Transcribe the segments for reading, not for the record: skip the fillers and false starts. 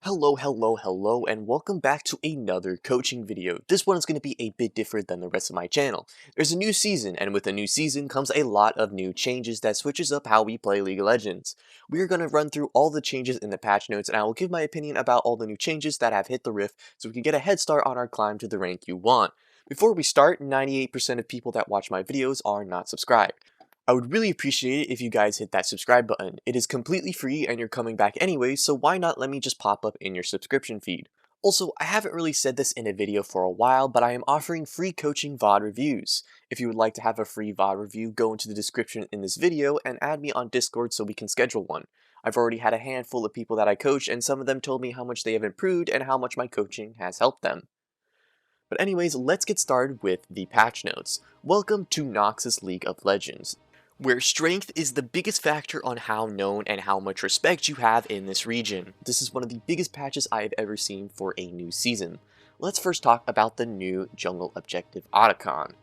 Hello, and welcome back to another coaching video. This one is going to be a bit different than the rest of my channel. There's a new season, and with a new season comes a lot of new changes that switches up how we play League of Legends. We are going to run through all the changes in the patch notes, and I will give my opinion about all the new changes that have hit the rift so we can get a head start on our climb to the rank you want. Before we start, 98% of people that watch my videos are not subscribed. I would really appreciate it if you guys hit that subscribe button. It is completely free and you're coming back anyway, so why not let me just pop up in your subscription feed. Also, I haven't really said this in a video for a while, but I am offering free coaching VOD reviews. If you would like to have a free VOD review, go into the description in this video and add me on Discord so we can schedule one. I've already had a handful of people that I coach, and some of them told me how much they have improved and how much my coaching has helped them. But anyways, let's get started with the patch notes. Welcome to Noxus League of Legends, where strength is the biggest factor on how known and how much respect you have in this region. This is one of the biggest patches I have ever seen for a new season. Let's first talk about the new jungle objective Otacon.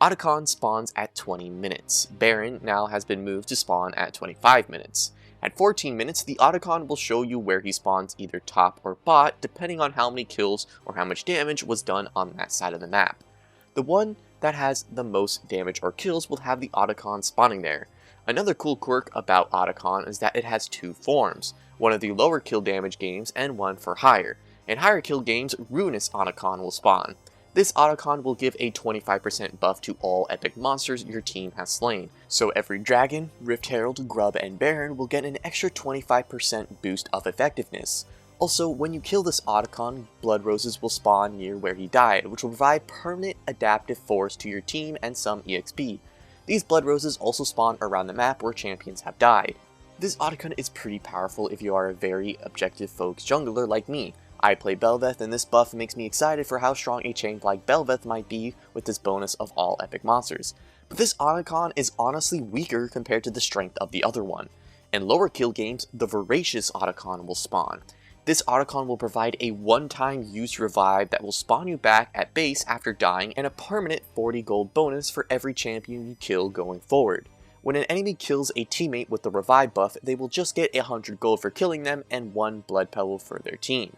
Otacon spawns at 20 minutes. Baron now has been moved to spawn at 25 minutes. At 14 minutes, the Otacon will show you where he spawns, either top or bot, depending on how many kills or how much damage was done on that side of the map. The one that has the most damage or kills will have the Otacon spawning there. Another cool quirk about Otacon is that it has two forms, one of the lower kill damage games and one for higher. In higher kill games, Ruinous Otacon will spawn. This Otacon will give a 25% buff to all epic monsters your team has slain, so every Dragon, Rift Herald, Grub, and Baron will get an extra 25% boost of effectiveness. Also, when you kill this Otacon, Blood Roses will spawn near where he died, which will provide permanent adaptive force to your team and some EXP. These Blood Roses also spawn around the map where champions have died. This Otacon is pretty powerful if you are a very objective folks jungler like me. I play Bel'Veth, and this buff makes me excited for how strong a champ like Bel'Veth might be with this bonus of all epic monsters. But this Otacon is honestly weaker compared to the strength of the other one. In lower kill games, the Voracious Otacon will spawn. This Otacon will provide a one-time use revive that will spawn you back at base after dying, and a permanent 40 gold bonus for every champion you kill going forward. When an enemy kills a teammate with the revive buff, they will just get 100 gold for killing them and 1 blood pebble for their team.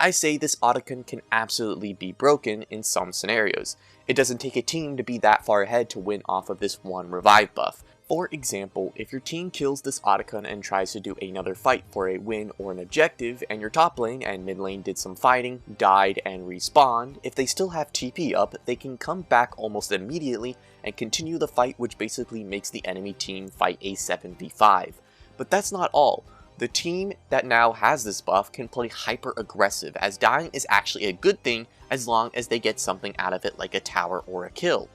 I say this Otacon can absolutely be broken in some scenarios. It doesn't take a team to be that far ahead to win off of this one revive buff. For example, if your team kills this Otacon and tries to do another fight for a win or an objective, and your top lane and mid lane did some fighting, died, and respawned, if they still have TP up, they can come back almost immediately and continue the fight, which basically makes the enemy team fight a 7v5. But that's not all. The team that now has this buff can play hyper aggressive, as dying is actually a good thing as long as they get something out of it like a tower or a kill.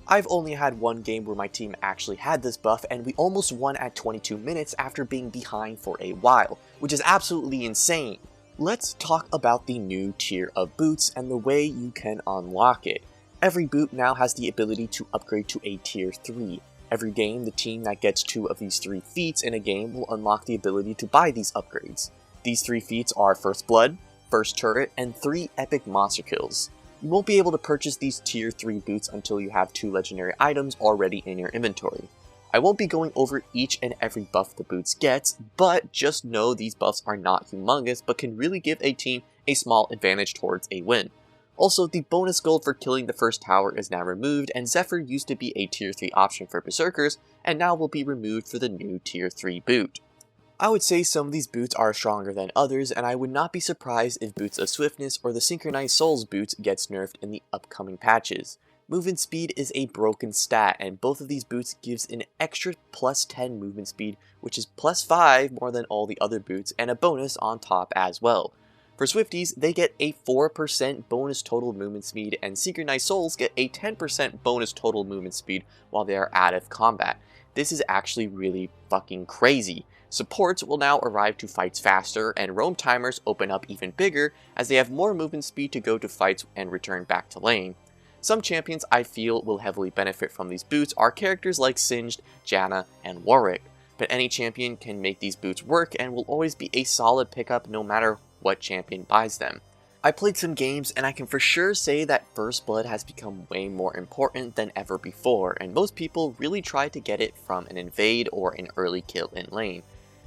I've only had one game where my team actually had this buff, and we almost won at 22 minutes after being behind for a while, which is absolutely insane. Let's talk about the new tier of boots and the way you can unlock it. Every boot now has the ability to upgrade to a tier 3. Every game, the team that gets 2 of these 3 feats in a game will unlock the ability to buy these upgrades. These 3 feats are First Blood, First Turret, and 3 epic monster kills. You won't be able to purchase these tier 3 boots until you have 2 legendary items already in your inventory. I won't be going over each and every buff the boots gets, but just know these buffs are not humongous but can really give a team a small advantage towards a win. Also, the bonus gold for killing the first tower is now removed, and Zephyr used to be a tier 3 option for Berserkers, and now will be removed for the new tier 3 boot. I would say some of these boots are stronger than others, and I would not be surprised if Boots of Swiftness or the Synchronized Souls boots gets nerfed in the upcoming patches. Movement speed is a broken stat, and both of these boots gives an extra plus 10 movement speed, which is plus 5 more than all the other boots, and a bonus on top as well. For Swifties, they get a 4% bonus total movement speed, and Synchronized Souls get a 10% bonus total movement speed while they are out of combat. This is actually really fucking crazy. Supports will now arrive to fights faster, and roam timers open up even bigger as they have more movement speed to go to fights and return back to lane. Some champions I feel will heavily benefit from these boots are characters like Singed, Janna, and Warwick, but any champion can make these boots work and will always be a solid pickup no matter what champion buys them. I played some games, and I can for sure say that First Blood has become way more important than ever before, and most people really try to get it from an invade or an early kill in lane.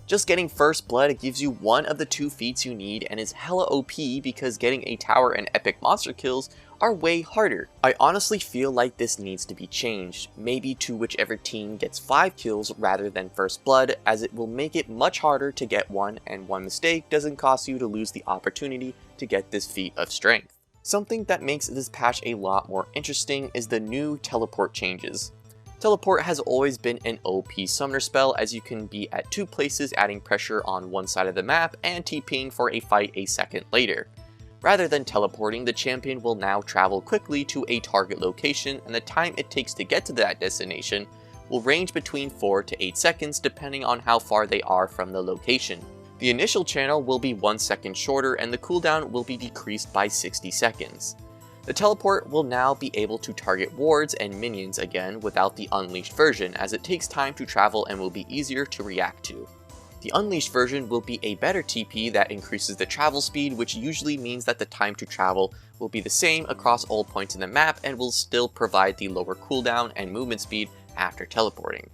Just getting First Blood gives you one of the 2 feats you need and is hella OP because getting a tower and epic monster kills are way harder. I honestly feel like this needs to be changed, maybe to whichever team gets 5 kills rather than First Blood, as it will make it much harder to get one, and one mistake doesn't cost you to lose the opportunity to get this feat of strength. Something that makes this patch a lot more interesting is the new teleport changes. Teleport has always been an OP summoner spell, as you can be at 2 places adding pressure on one side of the map and TPing for a fight a second later. Rather than teleporting, the champion will now travel quickly to a target location, and the time it takes to get to that destination will range between 4 to 8 seconds depending on how far they are from the location. The initial channel will be 1 second shorter and the cooldown will be decreased by 60 seconds. The teleport will now be able to target wards and minions again without the unleashed version, as it takes time to travel and will be easier to react to. The unleashed version will be a better TP that increases the travel speed, which usually means that the time to travel will be the same across all points in the map and will still provide the lower cooldown and movement speed after teleporting.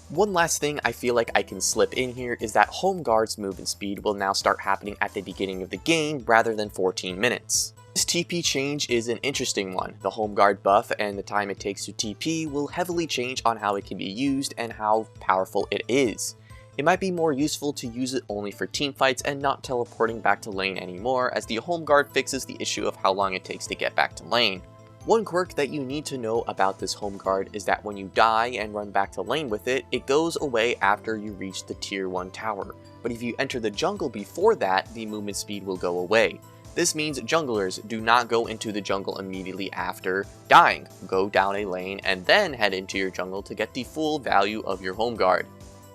One last thing I feel like I can slip in here is that Home Guard's movement speed will now start happening at the beginning of the game rather than 14 minutes. This TP change is an interesting one. The Home Guard buff and the time it takes to TP will heavily change on how it can be used and how powerful it is. It might be more useful to use it only for teamfights and not teleporting back to lane anymore, as the Home Guard fixes the issue of how long it takes to get back to lane. One quirk that you need to know about this Home Guard is that when you die and run back to lane with it, it goes away after you reach the tier 1 tower. But if you enter the jungle before that, the movement speed will go away. This means junglers do not go into the jungle immediately after dying. Go down a lane and then head into your jungle to get the full value of your Home Guard.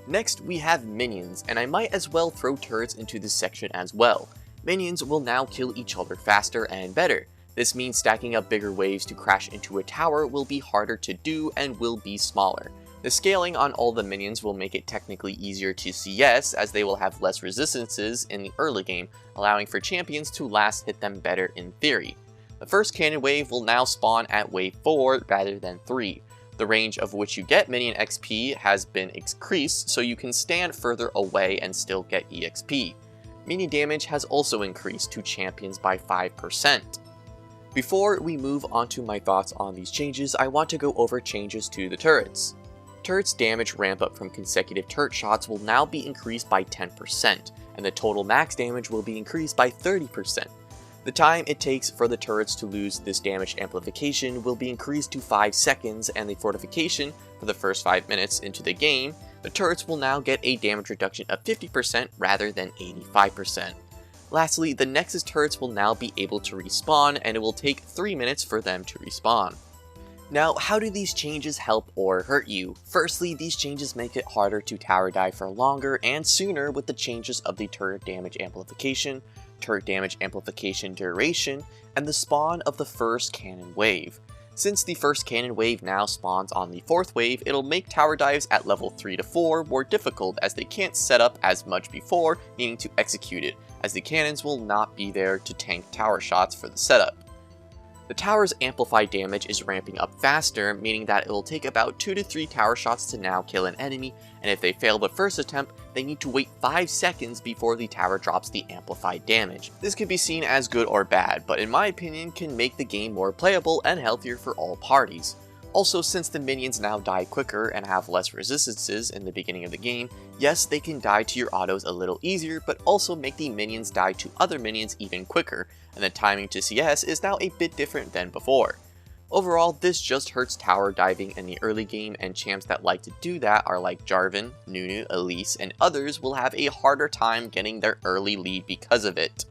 Next, we have minions, and I might as well throw turrets into this section as well. Minions will now kill each other faster and better. This means stacking up bigger waves to crash into a tower will be harder to do and will be smaller. The scaling on all the minions will make it technically easier to CS, as they will have less resistances in the early game, allowing for champions to last hit them better in theory. The first cannon wave will now spawn at wave 4 rather than 3. The range of which you get minion XP has been increased, so you can stand further away and still get EXP. Minion damage has also increased to champions by 5%. Before we move on to my thoughts on these changes, I want to go over changes to the turrets. Turrets' damage ramp up from consecutive turret shots will now be increased by 10%, and the total max damage will be increased by 30%. The time it takes for the turrets to lose this damage amplification will be increased to 5 seconds, and the fortification for the first 5 minutes into the game, the turrets will now get a damage reduction of 50% rather than 85%. Lastly, the Nexus turrets will now be able to respawn, and it will take 3 minutes for them to respawn. Now, how do these changes help or hurt you? Firstly, these changes make it harder to tower dive for longer and sooner with the changes of the turret damage amplification duration, and the spawn of the first cannon wave. Since the first cannon wave now spawns on the 4th wave, it'll make tower dives at level 3 to 4 more difficult, as they can't set up as much before needing to execute it, as the cannons will not be there to tank tower shots for the setup. The tower's amplified damage is ramping up faster, meaning that it will take about 2 to 3 tower shots to now kill an enemy, and if they fail the first attempt, they need to wait 5 seconds before the tower drops the amplified damage. This could be seen as good or bad, but in my opinion can make the game more playable and healthier for all parties. Also, since the minions now die quicker and have less resistances in the beginning of the game, yes, they can die to your autos a little easier, but also make the minions die to other minions even quicker, and the timing to CS is now a bit different than before. Overall, this just hurts tower diving in the early game, and champs that like to do that are like Jarvan, Nunu, Elise, and others will have a harder time getting their early lead because of it.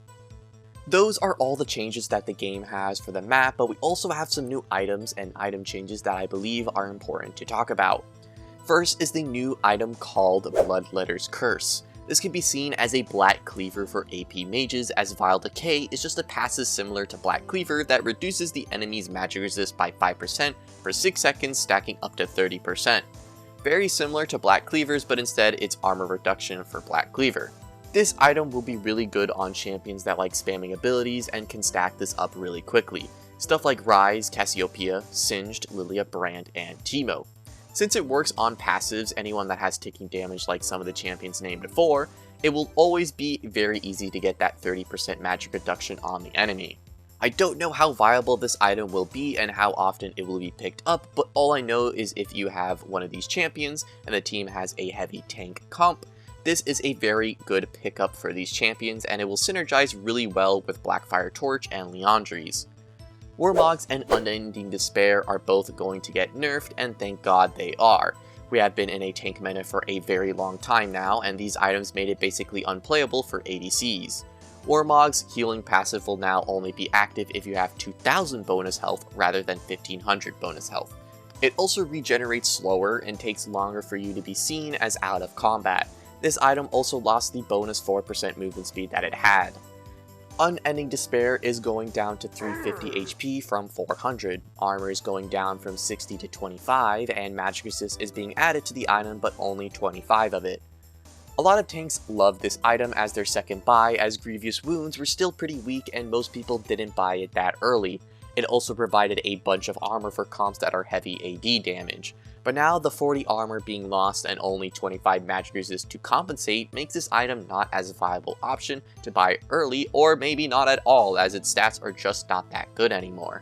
Those are all the changes that the game has for the map, but we also have some new items and item changes that I believe are important to talk about. First is the new item called Bloodletter's Curse. This can be seen as a Black Cleaver for AP mages, as Vile Decay is just a passive similar to Black Cleaver that reduces the enemy's magic resist by 5% for 6 seconds, stacking up to 30%. Very similar to Black Cleaver's, but instead it's armor reduction for Black Cleaver. This item will be really good on champions that like spamming abilities and can stack this up really quickly. Stuff like Ryze, Cassiopeia, Singed, Lilia, Brand, and Teemo. Since it works on passives, anyone that has ticking damage like some of the champions named before, it will always be very easy to get that 30% magic reduction on the enemy. I don't know how viable this item will be and how often it will be picked up, but all I know is if you have one of these champions and the team has a heavy tank comp, this is a very good pickup for these champions and it will synergize really well with Blackfire Torch and Liandry's. Warmogs and Unending Despair are both going to get nerfed, and thank God they are. We have been in a tank meta for a very long time now, and these items made it basically unplayable for ADCs. Warmog's healing passive will now only be active if you have 2000 bonus health rather than 1500 bonus health. It also regenerates slower and takes longer for you to be seen as out of combat. This item also lost the bonus 4% movement speed that it had. Unending Despair is going down to 350 HP from 400, armor is going down from 60 to 25, and magic resist is being added to the item but only 25 of it. A lot of tanks love this item as their second buy, as Grievous Wounds were still pretty weak and most people didn't buy it that early. It also provided a bunch of armor for comps that are heavy AD damage. But now the 40 armor being lost and only 25 magic resist to compensate makes this item not as a viable option to buy early, or maybe not at all as its stats are just not that good anymore.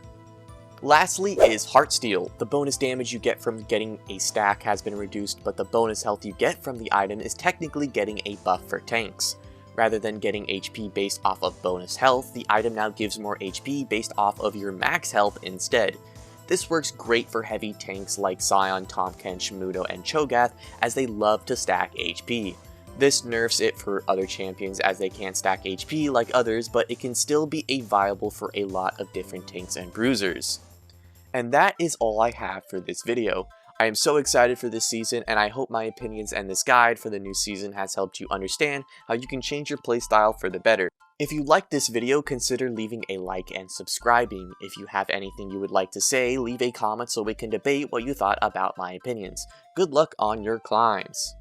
Lastly is Heartsteel. The bonus damage you get from getting a stack has been reduced, but the bonus health you get from the item is technically getting a buff for tanks. Rather than getting HP based off of bonus health, the item now gives more HP based off of your max health instead. This works great for heavy tanks like Sion, Tahm Kench, Mudo, and Cho'Gath, as they love to stack HP. This nerfs it for other champions as they can't stack HP like others, but it can still be viable for a lot of different tanks and bruisers. And that is all I have for this video. I am so excited for this season, and I hope my opinions and this guide for the new season has helped you understand how you can change your playstyle for the better. If you liked this video, consider leaving a like and subscribing. If you have anything you would like to say, leave a comment so we can debate what you thought about my opinions. Good luck on your climbs!